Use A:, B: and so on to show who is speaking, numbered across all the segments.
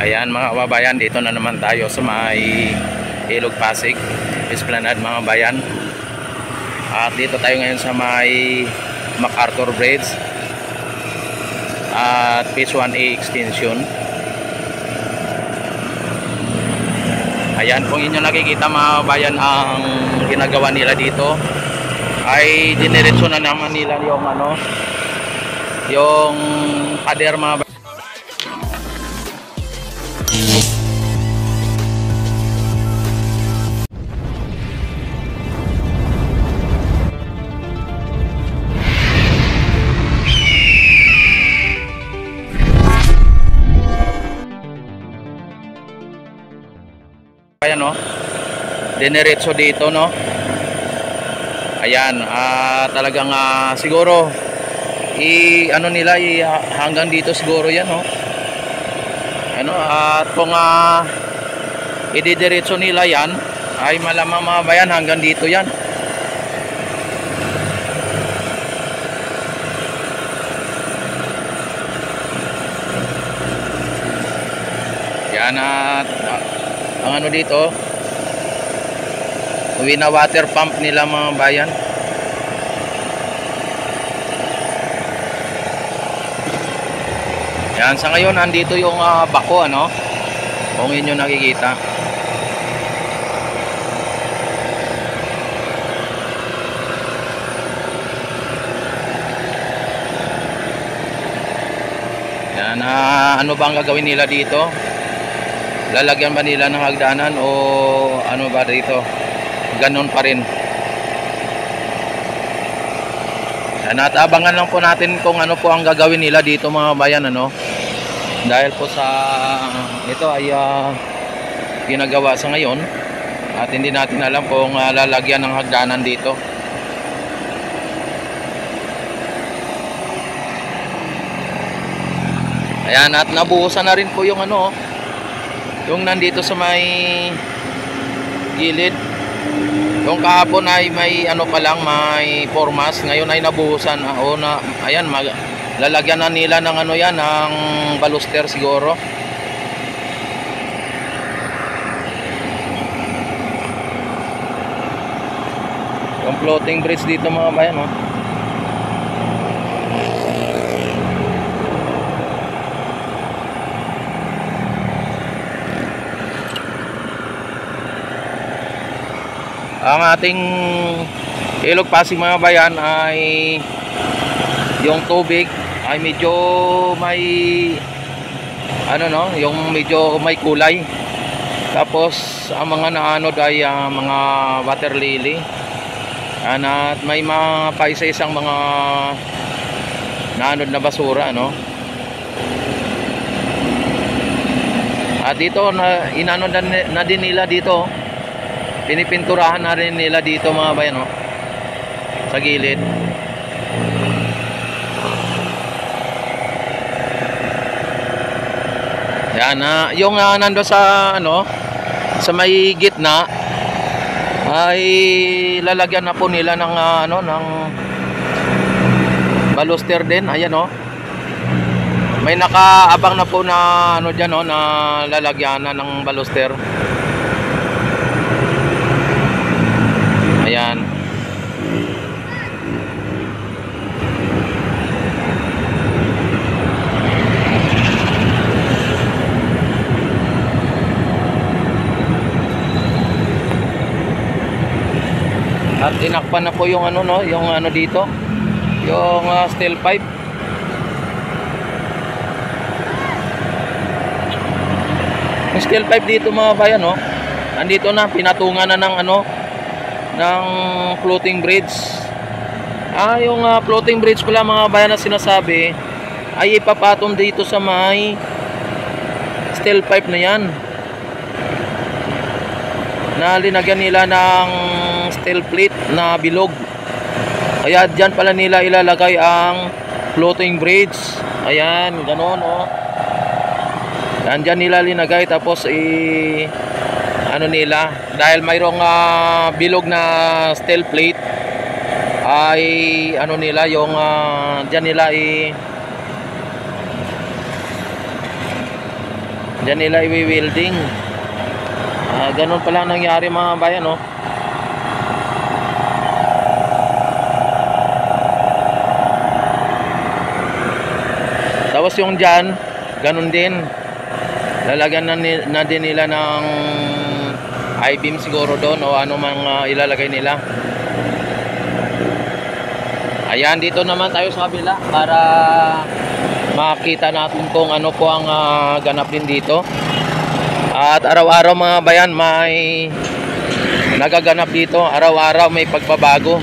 A: Ayan mga kababayan, dito na naman tayo sa may Ilog Pasig Esplanade mga bayan. At dito tayo ngayon sa may MacArthur Bridge at Phase 1A extension. Ayan, kung inyo nakikita mga kababayan, ang ginagawa nila dito ay diniretso na naman nila yung yung pader mga bayan. Ayan, no, diniretso dito, no. Ayan, talagang siguro nila hanggang dito siguro yan, no. At kung ididiretso nila yan, ay malamang mga bayan hanggang dito yan. Yan, at ang dito, na water pump nila mga bayan. Yan, sa ngayon andito yung bako, kung inyo nakikita. Yan, ano ba ang gagawin nila dito? Lalagyan ba nila ng hagdanan o ano ba dito? Ganon pa rin. Yan, at abangan lang po natin kung ano po ang gagawin nila dito mga bayan, dahil po sa ito ay ginagawa sa ngayon at hindi natin alam kung lalagyan ng hagdanan dito. Ayan, at nabuhusan na rin po yung yung nandito sa may gilid. Yung kahapon ay may pa lang, may formas. Ngayon ay nabuhusan. Ayan, lalagyan na nila ng yan, ng baluster siguro. Yung floating bridge dito mga bayan, Ang ating Ilog Pasig mga bayan ay yung tubig ay medyo may yung medyo may kulay. Tapos ang mga naanod ay mga water lily. At may mga paisa-isang mga naanod na basura, At dito inanod na din nila dito. Pinipinturahan na rin nila dito mga bayan, sa gilid. Yan, yung nando sa sa may gitna ay lalagyan na po nila ng ng baluster din. Ayan, may nakaabang na po na diyan, na lalagyan na ng baluster. Ayan. At tinakpan na po yung yung dito, yung steel pipe. Yung steel pipe dito mga bayan, andito na, pinatungan na ng ng floating bridge. Yung floating bridge pala mga bayan na sinasabi ay ipapatong dito sa may steel pipe na yan, na linagyan nila ng steel plate na bilog. Kaya dyan pala nila ilalagay ang floating bridge. Ayan, gano'n, dyan nila linagay. Tapos nila, dahil mayroong bilog na steel plate, ay nila yung dyan nila Diyan nila i-welding. Ganun pala nangyari mga bayan, no? Tapos yung dyan, ganun din. Lalagyan na din nila ng I-beam siguro doon o ano mang ilalagay nila. Ayan, dito naman tayo sa kabila para makita natin kung ano po ang ganap din dito. At araw-araw mga bayan may nagaganap dito. Araw-araw may pagbabago.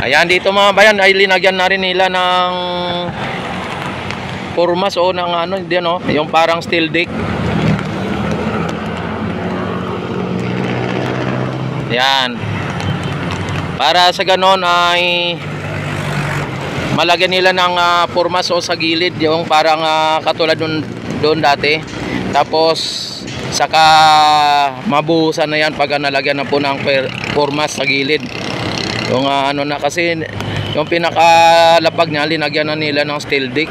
A: Ayan, dito mga bayan ay linagyan na rin nila ng formas o ng ano, hindi ano, yung parang steel deck. Ayan. Para sa ganon ay malagyan nila ng formas o sa gilid, yung parang katulad doon dati. Tapos saka mabuhusan na yan pag nalagyan na po ng formas sa gilid. Yung ano na kasi yung pinakalapag niya linagyan na nila ng steel deck.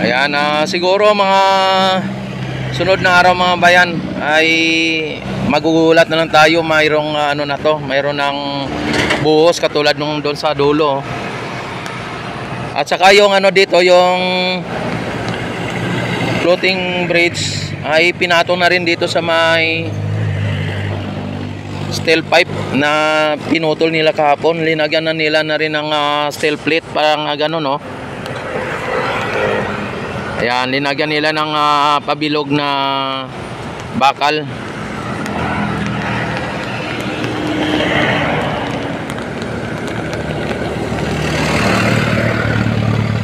A: Ayan, siguro mga sunod na araw mga bayan ay magugulat na lang tayo, mayroong ano na to, mayroon ng buhos katulad nung doon sa dulo. At saka yung ano dito, yung floating bridge ay pinatong na rin dito sa may steel pipe na pinutol nila kahapon. Linagyan na nila na rin ng steel plate, parang gano'n, no? Ayan, linagyan nila ng pabilog na bakal.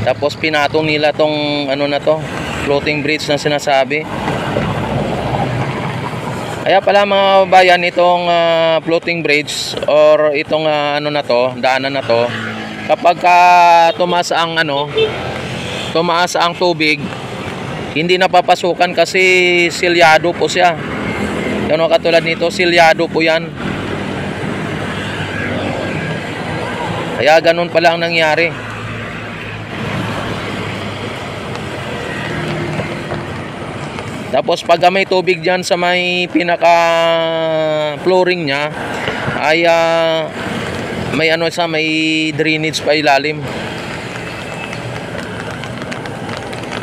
A: Tapos pinatong nila tong ano na to, floating bridge na sinasabi. Kaya pala mga bayan, itong floating bridge or itong ano na to, daanan na to, kapag tumaas ang ano, tumaas ang tubig, hindi napapasukan kasi silyado po siya. Yan o, katulad nito, silyado po yan. Kaya ganun pala ang nangyari. Tapos pag may tubig dyan sa may pinaka flooring nya ay may ano sa may drainage pa ilalim.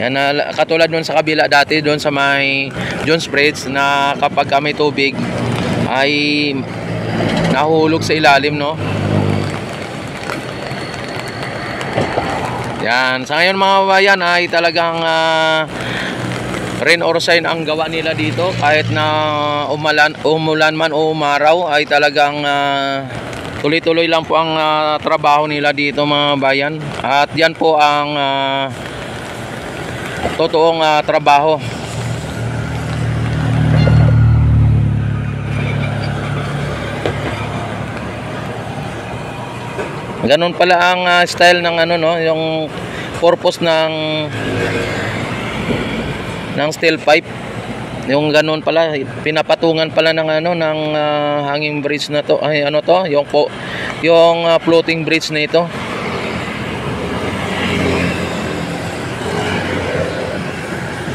A: Yan, katulad doon sa kabila dati doon sa may Jones Bridge na kapag may tubig ay nahulog sa ilalim, no? Yan, sa ngayon mga bayan ay talagang rain or shine ang gawa nila dito. Kahit na umulan man o umaraw ay talagang tuloy-tuloy lang po ang trabaho nila dito mga bayan. At yan po ang totoong trabaho. Ganun pala ang style ng ano, no, yung purpose ng steel pipe. Yung ganun pala, pinapatungan pala ng ano, ng hanging bridge na to. Ay ano to, yung floating bridge na ito.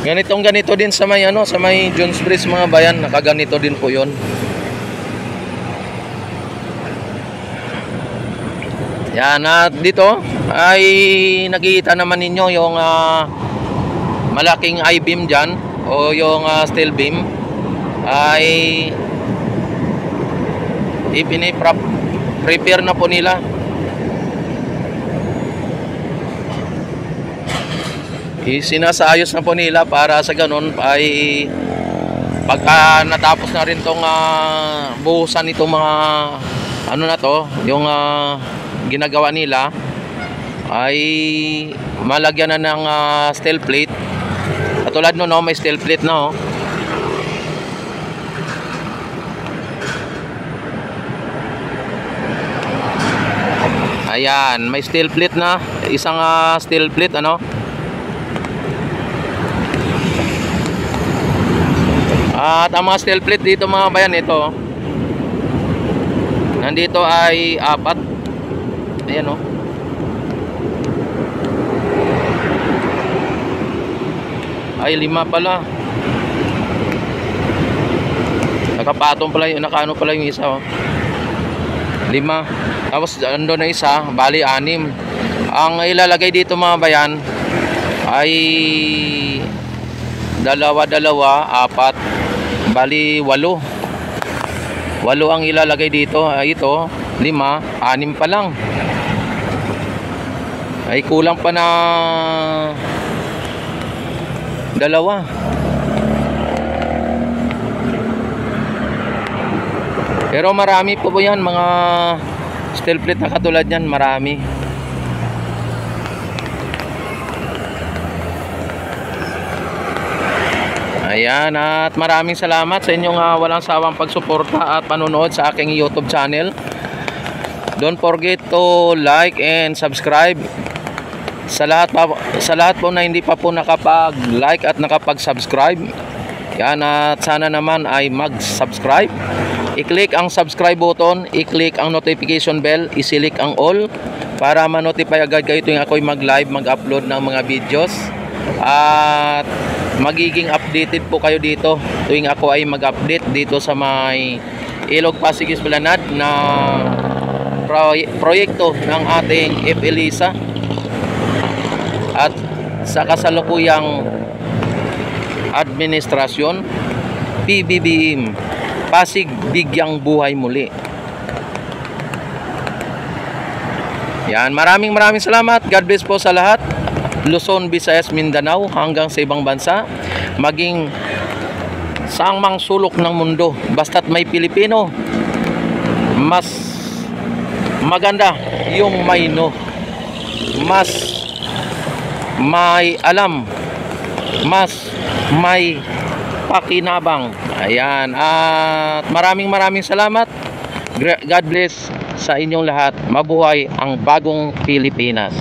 A: Ganito din sa may ano, sa may Jones Bridge mga bayan, nakaganito din po 'yon. Yan, at dito ay nakikita naman ninyo yung malaking I-beam dyan o yung steel beam ay prepare na po nila. Sinasayos na po nila para sa ganun ay pagka natapos na rin tong buhusan itong mga ano na to, yung ginagawa nila ay malagyan na ng steel plate. Katulad no, may steel plate na, oh. Ayan, may steel plate na, isang steel plate ano. At ang mga steel plate dito mga bayan, ito nandito ay 4. Ayan oh. Ay 5 pala. Nakapatong pala yung, nakaano pala yung isa oh. 5. Tapos ando na isa, bali 6. Ang ilalagay dito mga bayan ay 2, 4, bali 8. 8 ang ilalagay dito. Ito 5, 6 pa lang. Ay kulang pa na 2. Pero marami po yan, mga steel plate na katulad yan, marami. Ayan, at maraming salamat sa inyong walang sawang pagsuporta at panonood sa aking YouTube channel. Don't forget to like and subscribe. Sa lahat po na hindi pa po nakapag-like at nakapag-subscribe, yan, at sana naman ay mag-subscribe. I-click ang subscribe button, i-click ang notification bell, i-select ang all para ma-notify agad kayo tuwing ako'y mag-live, mag-upload ng mga videos. At magiging updated po kayo dito tuwing ako ay mag-update dito sa may Ilog Pasig Esplanade na proyekto ng ating FELISA at sa kasalukuyang administrasyon PBBM Pasig Bigyang Buhay Muli. Yan, maraming salamat. God bless po sa lahat. Luzon, Visayas, Mindanao hanggang sa ibang bansa, maging saang mang sulok ng mundo, basta't may Pilipino, mas maganda yung may no, mas may alam, mas may pakinabang. Ayan, at maraming salamat. God bless sa inyong lahat. Mabuhay ang bagong Pilipinas.